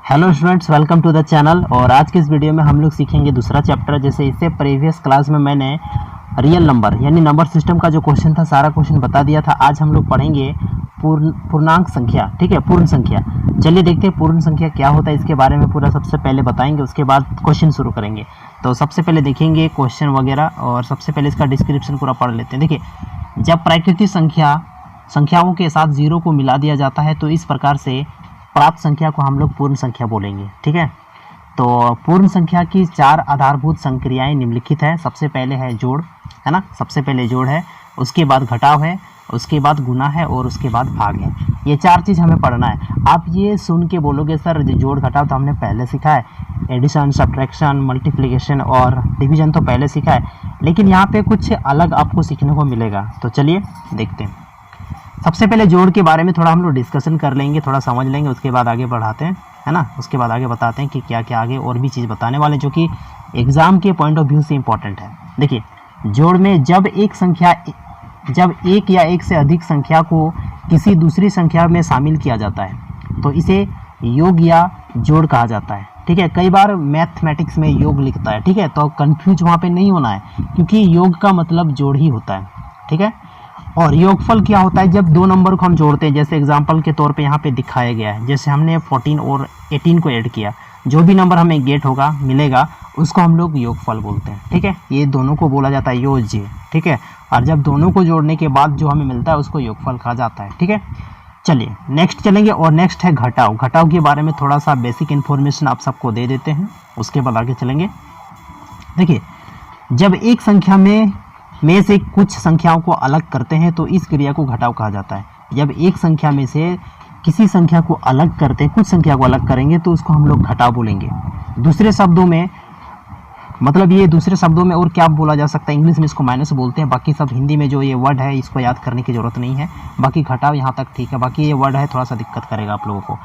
Hello students, welcome to the channel. और आज के इस वीडियो में हम लोग सीखेंगे दूसरा चैप्टर। जैसे इससे प्रीवियस क्लास में मैंने रियल नंबर यानी नंबर सिस्टम का जो क्वेश्चन था सारा क्वेश्चन बता दिया था। आज हम लोग पढ़ेंगे पूर्णांक संख्या, ठीक है, पूर्ण संख्या। चलिए देखते हैं पूर्ण संख्या क्या होता है, इसके बारे में पूरा सबसे पहले बताएंगे, उसके बाद क्वेश्चन शुरू करेंगे। तो सबसे पहले देखेंगे क्वेश्चन वगैरह, और सबसे पहले इसका डिस्क्रिप्शन पूरा पढ़ लेते हैं। देखिए, जब प्राकृतिक संख्याओं के साथ जीरो को मिला दिया जाता है तो इस प्रकार से प्राप्त संख्या को हम लोग पूर्ण संख्या बोलेंगे, ठीक है। तो पूर्ण संख्या की चार आधारभूत संक्रियाएं निम्नलिखित है। सबसे पहले है जोड़, है ना, सबसे पहले जोड़ है, उसके बाद घटाव है, उसके बाद गुना है, और उसके बाद भाग है। ये चार चीज़ हमें पढ़ना है। आप ये सुन के बोलोगे सर जोड़ घटाव तो हमने पहले सीखा है, एडिशन, सब्ट्रैक्शन, मल्टीप्लिकेशन और डिवीजन तो पहले सीखा है, लेकिन यहाँ पे कुछ अलग आपको सीखने को मिलेगा। तो चलिए देखते हैं। सबसे पहले जोड़ के बारे में थोड़ा हम लोग डिस्कशन कर लेंगे, थोड़ा समझ लेंगे, उसके बाद आगे बढ़ाते हैं, है ना। उसके बाद आगे बताते हैं कि क्या क्या आगे और भी चीज़ बताने वाले जो कि एग्ज़ाम के पॉइंट ऑफ व्यू से इम्पोर्टेंट है। देखिए, जोड़ में जब एक या एक से अधिक संख्या को किसी दूसरी संख्या में शामिल किया जाता है तो इसे योग या जोड़ कहा जाता है, ठीक है। कई बार मैथमेटिक्स में योग लिखता है, ठीक है, तो कंफ्यूज वहाँ पे नहीं होना है, क्योंकि योग का मतलब जोड़ ही होता है, ठीक है। और योगफल क्या होता है, जब दो नंबर को हम जोड़ते हैं, जैसे एग्जांपल के तौर पे यहाँ पे दिखाया गया है, जैसे हमने 14 और 18 को ऐड किया, जो भी नंबर हमें गेट होगा मिलेगा उसको हम लोग योगफल बोलते हैं, ठीक है। ये दोनों को बोला जाता है योज्य, ठीक है। और जब दोनों को जोड़ने के बाद जो हमें मिलता है उसको योगफल कहा जाता है, ठीक है। चलिए नेक्स्ट चलेंगे, और नेक्स्ट है घटाव। घटाव के बारे में थोड़ा सा बेसिक इन्फॉर्मेशन आप सबको दे देते हैं, उसके बाद आगे चलेंगे। देखिए, जब एक संख्या में से कुछ संख्याओं को अलग करते हैं तो इस क्रिया को घटाव कहा जाता है। जब एक संख्या में से किसी संख्या को अलग करते हैं, कुछ संख्या को अलग करेंगे तो उसको हम लोग घटाव बोलेंगे। दूसरे शब्दों में मतलब ये दूसरे शब्दों में और क्या बोला जा सकता है, इंग्लिश में इसको माइनस बोलते हैं। बाकी सब हिंदी में जो ये वर्ड है इसको याद करने की ज़रूरत नहीं है, बाकी घटाव यहाँ तक ठीक है। बाकी ये वर्ड है थोड़ा सा दिक्कत करेगा आप लोगों को।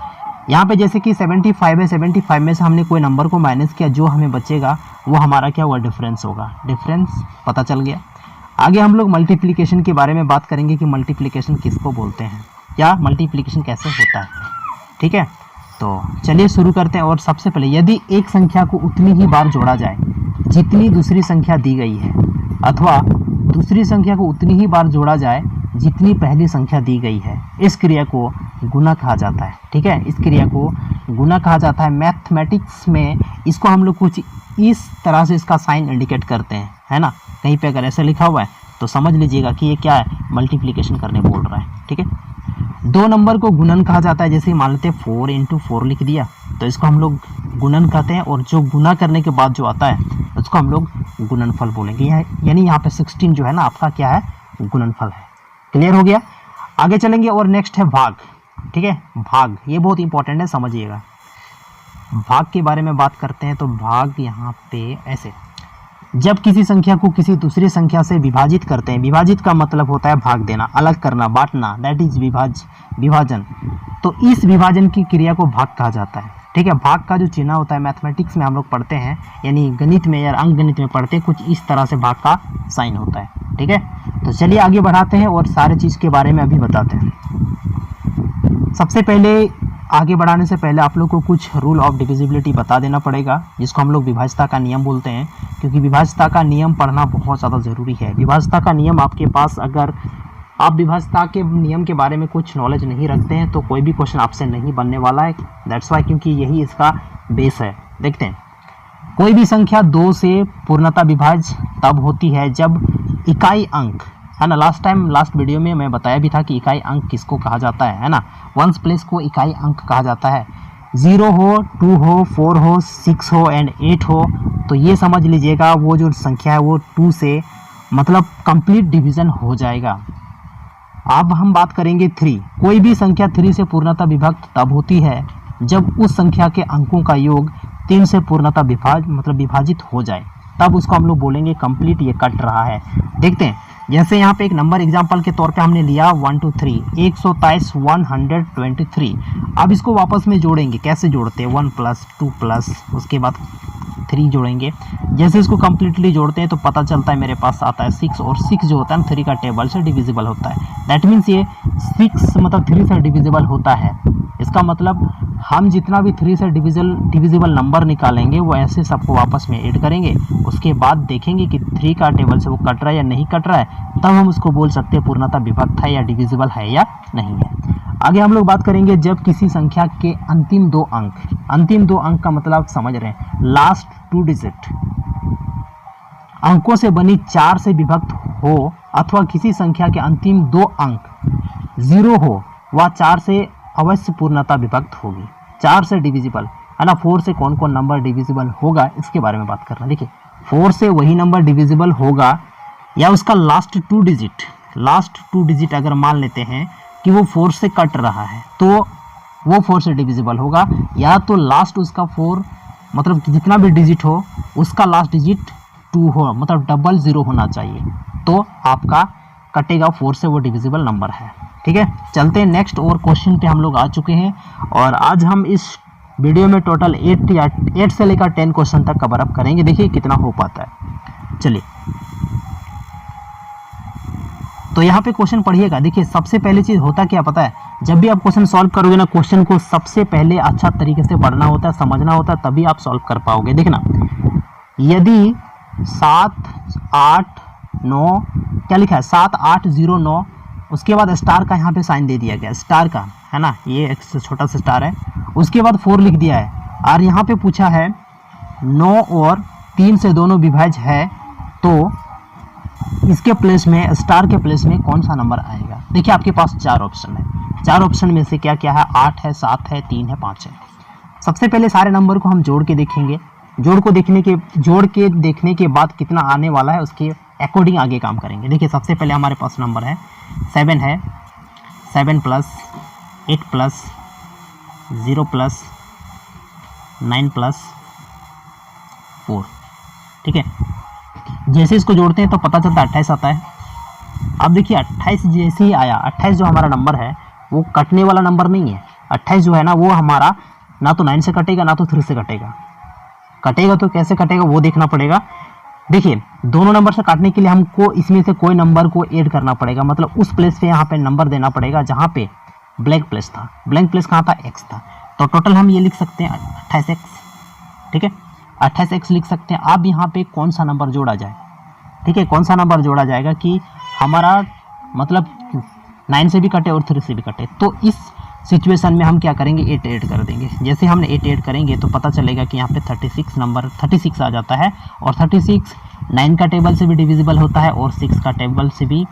यहाँ पे जैसे कि 75 है, 75 में से हमने कोई नंबर को माइनस किया, जो हमें बचेगा वो हमारा क्या हुआ, डिफरेंस होगा। डिफरेंस पता चल गया। आगे हम लोग मल्टीप्लिकेशन के बारे में बात करेंगे कि मल्टीप्लिकेशन किसको बोलते हैं या मल्टीप्लिकेशन कैसे होता है, ठीक है। तो चलिए शुरू करते हैं। और सबसे पहले, यदि एक संख्या को उतनी ही बार जोड़ा जाए जितनी दूसरी संख्या दी गई है, अथवा दूसरी संख्या को उतनी ही बार जोड़ा जाए जितनी पहली संख्या दी गई है, इस क्रिया को गुना कहा जाता है, ठीक है। इस क्रिया को गुना कहा जाता है। मैथमेटिक्स में इसको हम लोग कुछ इस तरह से इसका साइन इंडिकेट करते हैं, है ना। कहीं पे अगर ऐसे लिखा हुआ है तो समझ लीजिएगा कि ये क्या है, मल्टीप्लिकेशन करने बोल रहा है, ठीक है। दो नंबर को गुणन कहा जाता है। जैसे मान लेते हैं 4 × 4 लिख दिया तो इसको हम लोग गुणन कहते हैं, और जो गुना करने के बाद जो आता है उसको हम लोग गुणनफल बोलेंगे। यानी यहाँ पे 16 जो है ना आपका क्या है, गुणनफल है। क्लियर हो गया। आगे चलेंगे और नेक्स्ट है भाग, ठीक है। भाग ये बहुत इंपॉर्टेंट है, समझिएगा। भाग के बारे में बात करते हैं तो भाग यहाँ पे ऐसे, जब किसी संख्या को किसी दूसरी संख्या से विभाजित करते हैं, विभाजित का मतलब होता है भाग देना, अलग करना, बांटना, दैट इज विभाजन। तो इस विभाजन की क्रिया को भाग कहा जाता है, ठीक है। भाग का जो चिन्ह होता है मैथमेटिक्स में हम लोग पढ़ते हैं, यानी गणित में या अंकगणित में पढ़ते हैं, कुछ इस तरह से भाग का साइन होता है, ठीक है। तो चलिए आगे बढ़ाते हैं और सारे चीज़ के बारे में अभी बताते हैं। सबसे पहले आगे बढ़ाने से पहले आप लोग को कुछ रूल ऑफ डिविजिबिलिटी बता देना पड़ेगा, जिसको हम लोग विभाज्यता का नियम बोलते हैं, क्योंकि विभाज्यता का नियम पढ़ना बहुत ज़्यादा ज़रूरी है। विभाज्यता का नियम आपके पास, अगर आप विभाज्यता के नियम के बारे में कुछ नॉलेज नहीं रखते हैं तो कोई भी क्वेश्चन आपसे नहीं बनने वाला है। दैट्स वाई, क्योंकि यही इसका बेस है। देखते हैं, कोई भी संख्या 2 से पूर्णतः विभाज्य तब होती है जब इकाई अंक, है ना, लास्ट वीडियो में मैं बताया भी था कि इकाई अंक किसको कहा जाता है ना। वंस प्लेस को इकाई अंक कहा जाता है। 0 हो, 2 हो, 4 हो, 6 हो एंड 8 हो, तो ये समझ लीजिएगा वो जो संख्या है वो 2 से मतलब कंप्लीट डिवीज़न हो जाएगा। अब हम बात करेंगे 3। कोई भी संख्या 3 से पूर्णतः विभक्त तब होती है जब उस संख्या के अंकों का योग 3 से पूर्णतः विभाजित हो जाए, तब उसको हम लोग बोलेंगे कंप्लीट, ये कट रहा है। देखते हैं, जैसे यहाँ पे एक नंबर एग्जाम्पल के तौर पे हमने लिया 1 2 3, 123, 123। अब इसको वापस में जोड़ेंगे, कैसे जोड़ते हैं, 1 + 2 + उसके बाद 3 जोड़ेंगे। जैसे इसको कम्प्लीटली जोड़ते हैं तो पता चलता है मेरे पास आता है 6, और 6 जो होता है 3 का टेबल से डिविजिबल होता है। दैट मीन्स ये 6 मतलब 3 से डिविजिबल होता है। इसका मतलब हम जितना भी 3 से डिविजिबल नंबर निकालेंगे वो ऐसे सबको आपस में ऐड करेंगे, उसके बाद देखेंगे कि 3 का टेबल से वो कट रहा है या नहीं कट रहा है, तब हम उसको बोल सकते हैं पूर्णतः विभक्त है या डिविजिबल है या नहीं है। आगे हम लोग बात करेंगे जब किसी संख्या के अंतिम 2 अंक का मतलब आप समझ रहे हैं, लास्ट 2 डिजिट अंकों से बनी 4 से विभक्त हो अथवा किसी संख्या के अंतिम 2 अंक 0 हो, वह 4 से अवश्य पूर्णतः विभक्त होगी। 4 से डिविजिबल है ना, 4 से कौन कौन नंबर डिविजिबल होगा इसके बारे में बात कर रहे हैं। देखिए 4 से वही नंबर डिविजिबल होगा या उसका लास्ट 2 डिजिट अगर मान लेते हैं कि वो 4 से कट रहा है तो वो 4 से डिविजिबल होगा, या तो लास्ट उसका 4 मतलब जितना भी डिजिट हो उसका लास्ट डिजिट 2 हो, मतलब डबल 0 होना चाहिए, तो आपका कटेगा 4 से, वो डिविजिबल नंबर है। ठीक है, चलते हैं नेक्स्ट और क्वेश्चन पे हम लोग आ चुके हैं और आज हम इस वीडियो में टोटल 8 से लेकर 10 क्वेश्चन तक कवर अप करेंगे। देखिए कितना हो पाता है। चलिए तो यहाँ पे क्वेश्चन पढ़िएगा। देखिए सबसे पहली चीज़ होता क्या पता है, जब भी आप क्वेश्चन सॉल्व करोगे ना, क्वेश्चन को सबसे पहले अच्छा तरीके से पढ़ना होता है, समझना होता है, तभी आप सॉल्व कर पाओगे। देखना, यदि 7 8 9 क्या लिखा है 7 8 0 9, उसके बाद स्टार का यहाँ पे साइन दे दिया गया, स्टार का है ना, ये एक छोटा सा स्टार है, उसके बाद 4 लिख दिया है और यहाँ पे पूछा है 9 और 3 से दोनों विभाज्य है, तो इसके प्लेस में स्टार के प्लेस में कौन सा नंबर आएगा। देखिए आपके पास 4 ऑप्शन है, 4 ऑप्शन में से क्या क्या है, 8 है, 7 है, 3 है, 5 है। सबसे पहले सारे नंबर को हम जोड़ के देखेंगे, जोड़ के देखने के बाद कितना आने वाला है उसके अकॉर्डिंग आगे काम करेंगे। देखिए सबसे पहले हमारे पास नंबर है 7 है, 7 प्लस 8 प्लस 0 प्लस 9 प्लस 4। ठीक है, जैसे इसको जोड़ते हैं तो पता चलता है 28 आता है। अब देखिए 28 जैसे ही आया, 28 जो हमारा नंबर है वो कटने वाला नंबर नहीं है। 28 जो है ना वो हमारा ना तो 9 से कटेगा ना तो 3 से कटेगा तो कैसे कटेगा वो देखना पड़ेगा। देखिए दोनों नंबर से काटने के लिए हमको इसमें से कोई नंबर को ऐड करना पड़ेगा, मतलब उस प्लेस पे यहाँ पे नंबर देना पड़ेगा जहाँ पे ब्लैंक प्लेस था। ब्लैंक प्लेस कहाँ था, x था, तो टोटल हम ये लिख सकते हैं 28x। ठीक है, 28x लिख सकते हैं। अब यहाँ पे कौन सा नंबर जोड़ा जाए, ठीक है, कौन सा नंबर जोड़ा जाएगा कि हमारा मतलब 9 से भी कटे और 3 से भी कटे, तो इस सिचुएशन में हम क्या करेंगे 8 ऐड कर देंगे। जैसे हमने 8 ऐड करेंगे तो पता चलेगा कि यहाँ पे 36 आ जाता है, और 36 9 का टेबल से भी डिविजिबल होता है और 6 का टेबल से भी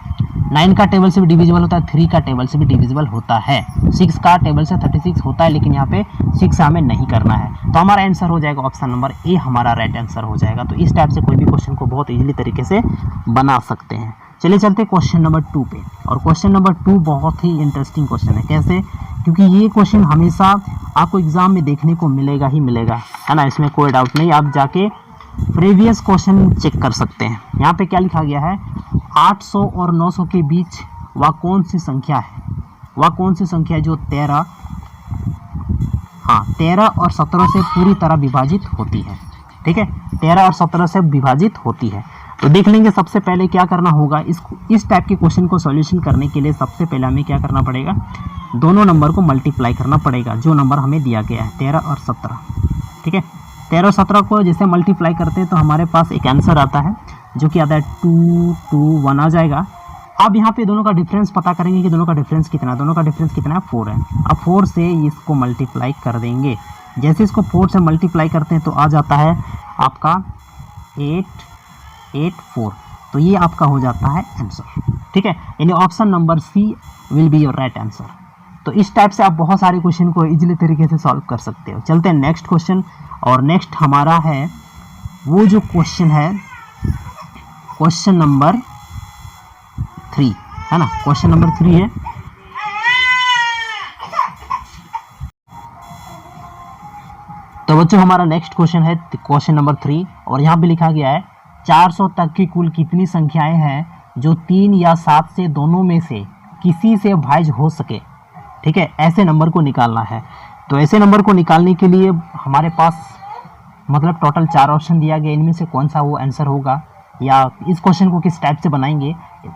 9 का टेबल से भी डिविजिबल होता है, 3 का टेबल से भी डिविजिबल होता है। 6 का टेबल से 36 होता है, लेकिन यहाँ पे 6 हमें नहीं करना है, तो हमारा आंसर हो जाएगा ऑप्शन नंबर ए, हमारा राइट आंसर हो जाएगा। तो इस टाइप से कोई भी क्वेश्चन को बहुत ईजिली तरीके से बना सकते हैं। चलिए चलते क्वेश्चन नंबर 2 पे, और क्वेश्चन नंबर 2 बहुत ही इंटरेस्टिंग क्वेश्चन है। कैसे, क्योंकि ये क्वेश्चन हमेशा आपको एग्जाम में देखने को मिलेगा ही मिलेगा, है ना, इसमें कोई डाउट नहीं। आप जाके प्रीवियस क्वेश्चन चेक कर सकते हैं। यहाँ पे क्या लिखा गया है, 800 और 900 के बीच वह कौन सी संख्या है, वह कौन सी संख्या है जो 13 और 17 से पूरी तरह विभाजित होती है। ठीक है, 13 और 17 से विभाजित होती है। तो देख लेंगे सबसे पहले क्या करना होगा, इस टाइप के क्वेश्चन को सॉल्यूशन करने के लिए सबसे पहले हमें क्या करना पड़ेगा, दोनों नंबर को मल्टीप्लाई करना पड़ेगा, जो नंबर हमें दिया गया है 13 और 17। ठीक है, 13 और 17 को जैसे मल्टीप्लाई करते हैं तो हमारे पास एक आंसर आता है जो कि आता है 221 आ जाएगा। अब यहाँ पे दोनों का डिफरेंस पता करेंगे कि दोनों का डिफरेंस कितना है। दोनों का डिफरेंस कितना है, 4 है। अब 4 से इसको मल्टीप्लाई कर देंगे, जैसे इसको 4 से मल्टीप्लाई करते हैं तो आ जाता है आपका 884, तो ये आपका हो जाता है आंसर। ठीक है, यानी option number C will be your right answer. तो इस टाइप से आप बहुत सारे क्वेश्चन को इजीली तरीके से सॉल्व कर सकते हो। चलते हैं नेक्स्ट क्वेश्चन, और नेक्स्ट हमारा है वो जो क्वेश्चन है क्वेश्चन नंबर 3, है ना, क्वेश्चन नंबर 3 है। तो बच्चों हमारा नेक्स्ट क्वेश्चन है क्वेश्चन नंबर 3, और यहाँ पे लिखा गया है 400 तक की कुल कितनी संख्याएं हैं जो 3 या 7 से दोनों में से किसी से भाज्य हो सके। ठीक है, ऐसे नंबर को निकालना है। तो ऐसे नंबर को निकालने के लिए हमारे पास मतलब टोटल 4 ऑप्शन दिया गया, इनमें से कौन सा वो आंसर होगा या इस क्वेश्चन को किस टाइप से बनाएंगे,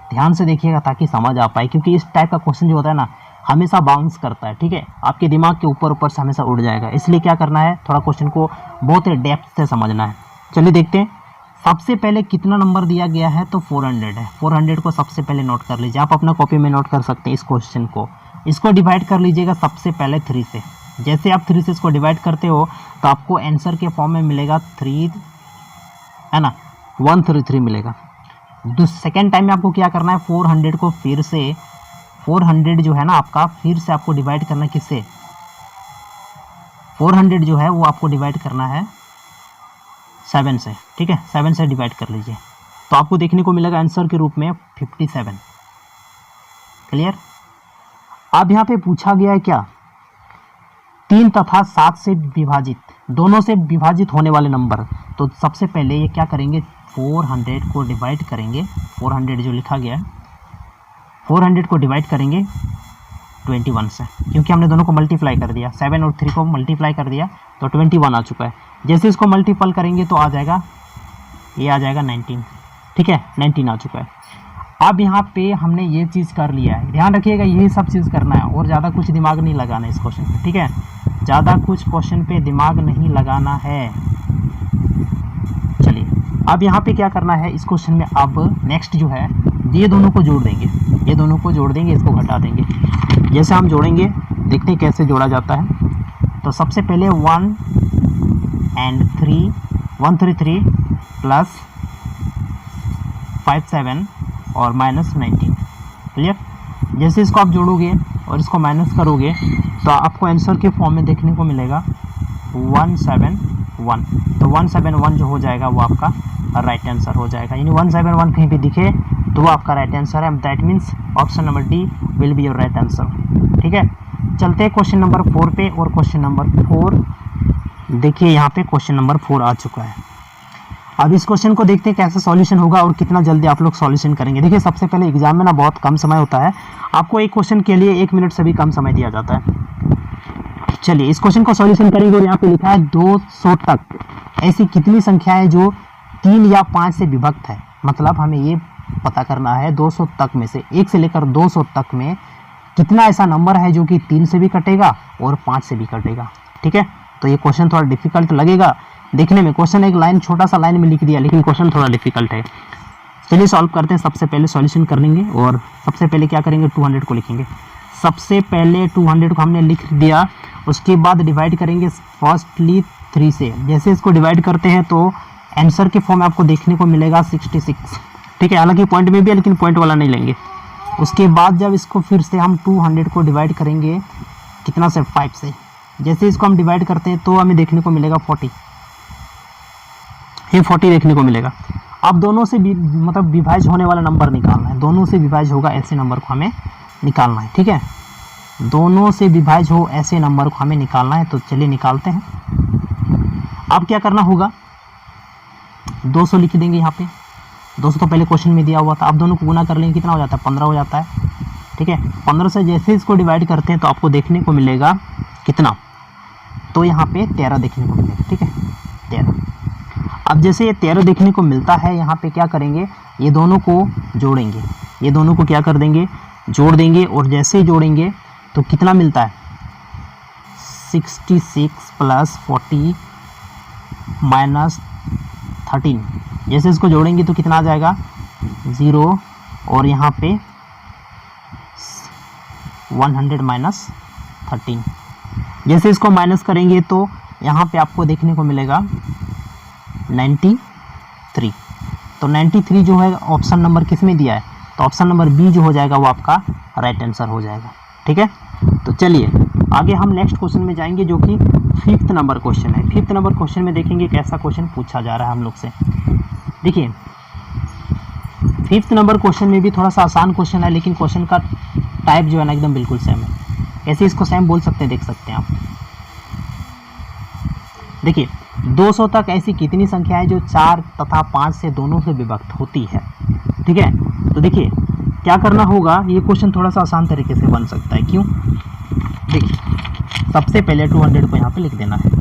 ध्यान से देखिएगा ताकि समझ आ पाए। क्योंकि इस टाइप का क्वेश्चन जो होता है ना, हमेशा बाउंस करता है, ठीक है, आपके दिमाग के ऊपर ऊपर से हमेशा उड़ जाएगा। इसलिए क्या करना है, थोड़ा क्वेश्चन को बहुत डेप्थ से समझना है। चलिए देखते हैं। सबसे पहले कितना नंबर दिया गया है, तो 400 है। 400 को सबसे पहले नोट कर लीजिए, आप अपना कॉपी में नोट कर सकते हैं इस क्वेश्चन को। इसको डिवाइड कर लीजिएगा सबसे पहले 3 से। जैसे आप 3 से इसको डिवाइड करते हो तो आपको आंसर के फॉर्म में मिलेगा 3, है ना, 133 मिलेगा। सेकेंड टाइम में आपको क्या करना है, 400 को फिर से 400 जो है ना आपका, फिर से आपको डिवाइड करना है किससे, 400 जो है वो आपको डिवाइड करना है 7 से, ठीक है, 7 से डिवाइड कर लीजिए तो आपको देखने को मिलेगा आंसर के रूप में 57। क्लियर। अब यहाँ पे पूछा गया है क्या, 3 तथा 7 से विभाजित, दोनों से विभाजित होने वाले नंबर। तो सबसे पहले ये क्या करेंगे, 400 को डिवाइड करेंगे, 400 जो लिखा गया है 400 को डिवाइड करेंगे 21 से, क्योंकि हमने दोनों को मल्टीप्लाई कर दिया, 7 और 3 को मल्टीप्लाई कर दिया तो 21 आ चुका है। जैसे इसको मल्टीपल करेंगे तो आ जाएगा, ये आ जाएगा 19, ठीक है, 19 आ चुका है। अब यहाँ पे हमने ये चीज़ कर लिया है, ध्यान रखिएगा यही सब चीज़ करना है और ज़्यादा कुछ दिमाग नहीं लगाना है इस क्वेश्चन पे, ठीक है, ज़्यादा कुछ क्वेश्चन पे दिमाग नहीं लगाना है। चलिए अब यहाँ पे क्या करना है इस क्वेश्चन में, अब नेक्स्ट जो है ये दोनों को जोड़ देंगे, ये दोनों को जोड़ देंगे, इसको घटा देंगे। जैसे हम जोड़ेंगे देखते हैं कैसे जोड़ा जाता है। तो सबसे पहले 1 and 3 133 प्लस 57 और माइनस 19। क्लियर। जैसे इसको आप जोड़ोगे और इसको माइनस करोगे तो आपको आंसर के फॉर्म में देखने को मिलेगा 171। तो 171 जो हो जाएगा वो आपका राइट आंसर हो जाएगा, यानी 171 कहीं पे दिखे तो वो आपका राइट आंसर है। That means option number D will be your right answer, ठीक है। चलते हैं क्वेश्चन नंबर 4 पे, और क्वेश्चन नंबर 4 देखिए यहाँ पे क्वेश्चन नंबर 4 आ चुका है। अब इस क्वेश्चन को देखते हैं कैसे सॉल्यूशन होगा और कितना जल्दी आप लोग सॉल्यूशन करेंगे। देखिए सबसे पहले एग्जाम में ना बहुत कम समय होता है, आपको एक क्वेश्चन के लिए 1 मिनट से भी कम समय दिया जाता है। चलिए इस क्वेश्चन को सॉल्यूशन करेंगे और यहाँ पे लिखा है 200 तक ऐसी कितनी संख्याएं जो 3 या 5 से विभक्त है। मतलब हमें ये पता करना है 200 तक में से 1 से लेकर 200 तक में कितना ऐसा नंबर है जो कि 3 से भी कटेगा और 5 से भी कटेगा, ठीक है। तो ये क्वेश्चन थोड़ा डिफिकल्ट लगेगा देखने में, क्वेश्चन एक लाइन छोटा सा लाइन में लिख दिया लेकिन क्वेश्चन थोड़ा डिफिकल्ट है। चलिए सॉल्व करते हैं। सबसे पहले सॉल्यूशन करेंगे और सबसे पहले क्या करेंगे 200 को लिखेंगे। सबसे पहले 200 को हमने लिख दिया, उसके बाद डिवाइड करेंगे फर्स्टली 3 से। जैसे इसको डिवाइड करते हैं तो आंसर के फॉर्म में आपको देखने को मिलेगा 66, ठीक है। हालांकि पॉइंट में भी है लेकिन पॉइंट वाला नहीं लेंगे। उसके बाद जब इसको फिर से हम 200 को डिवाइड करेंगे कितना से 5 से, जैसे इसको हम डिवाइड करते हैं तो हमें देखने को मिलेगा 40, ये 40 देखने को मिलेगा। अब दोनों से मतलब विभाज्य होने वाला नंबर निकालना है, दोनों से विभाज्य होगा ऐसे नंबर को हमें निकालना है, ठीक है। दोनों से विभाज्य हो ऐसे नंबर को हमें निकालना है, तो चलिए निकालते हैं। अब क्या करना होगा, 200 लिख देंगे यहाँ पे। 200 तो पहले क्वेश्चन में दिया हुआ था, अब दोनों को गुना कर लेंगे, कितना हो जाता है 15 हो जाता है, ठीक है। 15 से जैसे इसको डिवाइड करते हैं तो आपको देखने को मिलेगा कितना, तो यहाँ पे 13 देखने को मिलेगा, ठीक है, 13। अब जैसे ये 13 देखने को मिलता है, यहाँ पे क्या करेंगे, ये दोनों को जोड़ेंगे, ये दोनों को क्या कर देंगे, जोड़ देंगे। और जैसे ही जोड़ेंगे तो कितना मिलता है 66 प्लस 40 माइनस 13। जैसे इसको जोड़ेंगे तो कितना आ जाएगा 0, और यहाँ पे 100 माइनस 13। जैसे इसको माइनस करेंगे तो यहाँ पे आपको देखने को मिलेगा 93। तो 93 जो है ऑप्शन नंबर किस में दिया है, तो ऑप्शन नंबर बी जो हो जाएगा वो आपका राइट आंसर हो जाएगा, ठीक है। तो चलिए आगे हम नेक्स्ट क्वेश्चन में जाएंगे जो कि 5th नंबर क्वेश्चन है। 5th नंबर क्वेश्चन में देखेंगे कैसा क्वेश्चन पूछा जा रहा है हम लोग से। देखिए 5th नंबर क्वेश्चन में भी थोड़ा सा आसान क्वेश्चन है, लेकिन क्वेश्चन का टाइप जो है ना एकदम बिल्कुल सेम है। कैसे इसको सेम बोल सकते हैं देख सकते हैं आप। देखिए 200 तक ऐसी कितनी संख्या है जो 4 तथा 5 से दोनों से विभक्त होती है, ठीक है। तो देखिए क्या करना होगा, ये क्वेश्चन थोड़ा सा आसान तरीके से बन सकता है। क्यों, देखिए सबसे पहले 200 को यहाँ पे लिख देना है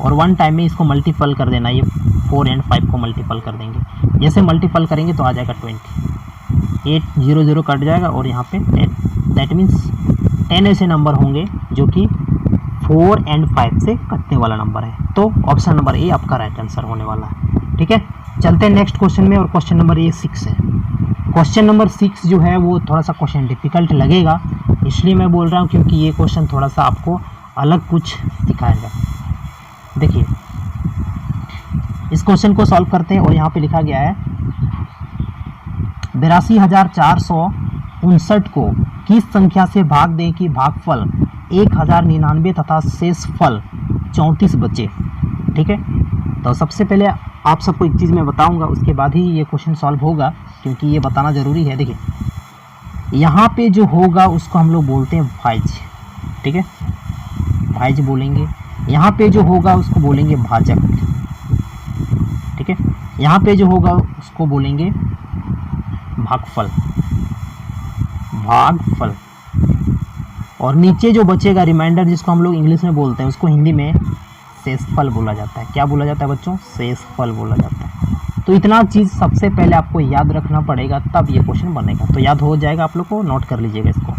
और 1 टाइम में इसको मल्टीपल कर देना है। ये 4 और 5 को मल्टीपल कर देंगे। जैसे मल्टीपल करेंगे तो आ जाएगा 20, 8 0 0 कट जाएगा और यहाँ पे 10 दैट मीन्स 10 ऐसे नंबर होंगे जो कि 4 और 5 से कटने वाला नंबर है। तो ऑप्शन नंबर ए आपका राइट आंसर होने वाला है। ठीक है, चलते हैं नेक्स्ट क्वेश्चन में, और क्वेश्चन नंबर ये 6 है। क्वेश्चन नंबर 6 जो है वो थोड़ा सा क्वेश्चन डिफिकल्ट लगेगा, इसलिए मैं बोल रहा हूँ क्योंकि ये क्वेश्चन थोड़ा सा आपको अलग कुछ सिखाएगा। देखिए इस क्वेश्चन को सॉल्व करते हैं, और यहाँ पे लिखा गया है 82,459 को किस संख्या से भाग दें कि भागफल 1099 तथा शेषफल 34 बचे। ठीक है, तो सबसे पहले आप सबको एक चीज़ मैं बताऊंगा, उसके बाद ही ये क्वेश्चन सॉल्व होगा, क्योंकि ये बताना ज़रूरी है। देखिए यहाँ पे जो होगा उसको हम लोग बोलते हैं भाज्य। ठीक है, भाज्य बोलेंगे। यहाँ पे जो होगा उसको बोलेंगे भाजक। ठीक है, यहाँ पे जो होगा उसको बोलेंगे भागफल, भागफल। और नीचे जो बचेगा रिमाइंडर, जिसको हम लोग इंग्लिश में बोलते हैं, उसको हिंदी में शेषफल बोला जाता है। क्या बोला जाता है बच्चों? शेषफल बोला जाता है। तो इतना चीज़ सबसे पहले आपको याद रखना पड़ेगा, तब ये क्वेश्चन बनेगा। तो याद हो जाएगा आप लोग को, नोट कर लीजिएगा इसको।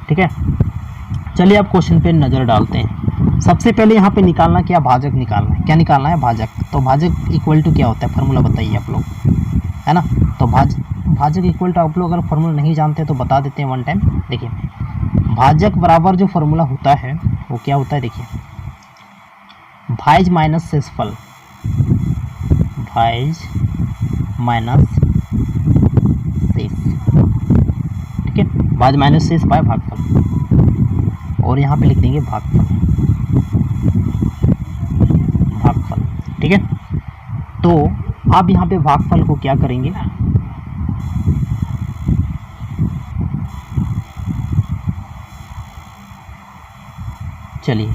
ठीक है, चलिए आप क्वेश्चन पे नज़र डालते हैं। सबसे पहले यहाँ पे निकालना क्या? भाजक निकालना है। क्या निकालना है? भाजक। तो भाजक इक्वल टू क्या होता है? फार्मूला बताइए आप लोग, है ना। तो भाजक इक्वल टू, आप लोग अगर फार्मूला नहीं जानते तो बता देते हैं वन टाइम। देखिए भाजक बराबर जो फार्मूला होता है वो क्या होता है? देखिए भाज्य माइनस शेषफल, भाज्य माइनस शेष। ठीक है, भाज्य माइनस शेष बाय भागफल, और यहाँ पे लिख देंगे भागफल, भागफल। ठीक है, तो आप यहाँ पे भागफल को क्या करेंगे? चलिए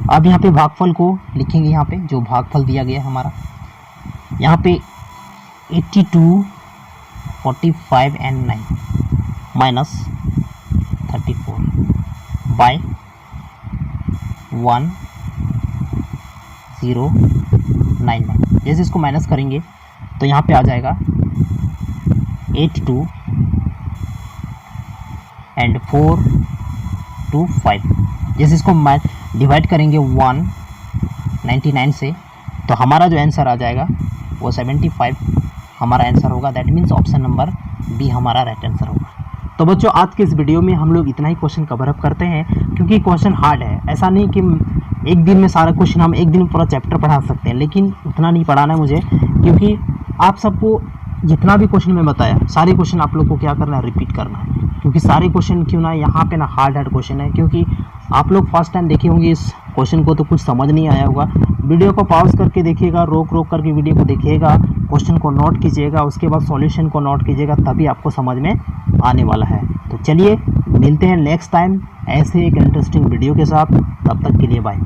अब यहाँ पे भागफल को लिखेंगे। यहाँ पे जो भागफल दिया गया है हमारा, यहाँ पे 82, 45 एंड 9 माइनस 34 बाय 1099। जैसे इसको माइनस करेंगे तो यहाँ पे आ जाएगा 82 एंड 425। जैसे इसको डिवाइड करेंगे 199 से, तो हमारा जो आंसर आ जाएगा वो 75 हमारा आंसर होगा। That means option number B हमारा राइट आंसर होगा। तो बच्चों आज के इस वीडियो में हम लोग इतना ही क्वेश्चन कवर अप करते हैं, क्योंकि क्वेश्चन हार्ड है। ऐसा नहीं कि एक दिन में सारा क्वेश्चन, हम एक दिन में पूरा चैप्टर पढ़ा सकते हैं, लेकिन उतना नहीं पढ़ाना है मुझे, क्योंकि आप सबको जितना भी क्वेश्चन मैं बताया, सारे क्वेश्चन आप लोग को क्या करना है? रिपीट करना है। क्योंकि सारे क्वेश्चन क्यों ना यहाँ पे ना हार्ड क्वेश्चन है, क्योंकि आप लोग फर्स्ट टाइम देखे होंगे इस क्वेश्चन को तो कुछ समझ नहीं आया होगा। वीडियो को पॉज करके देखिएगा, रोक रोक करके वीडियो को देखिएगा, क्वेश्चन को नोट कीजिएगा, उसके बाद सॉल्यूशन को नोट कीजिएगा, तभी आपको समझ में आने वाला है। तो चलिए मिलते हैं नेक्स्ट टाइम ऐसे एक इंटरेस्टिंग वीडियो के साथ, तब तक के लिए बाय।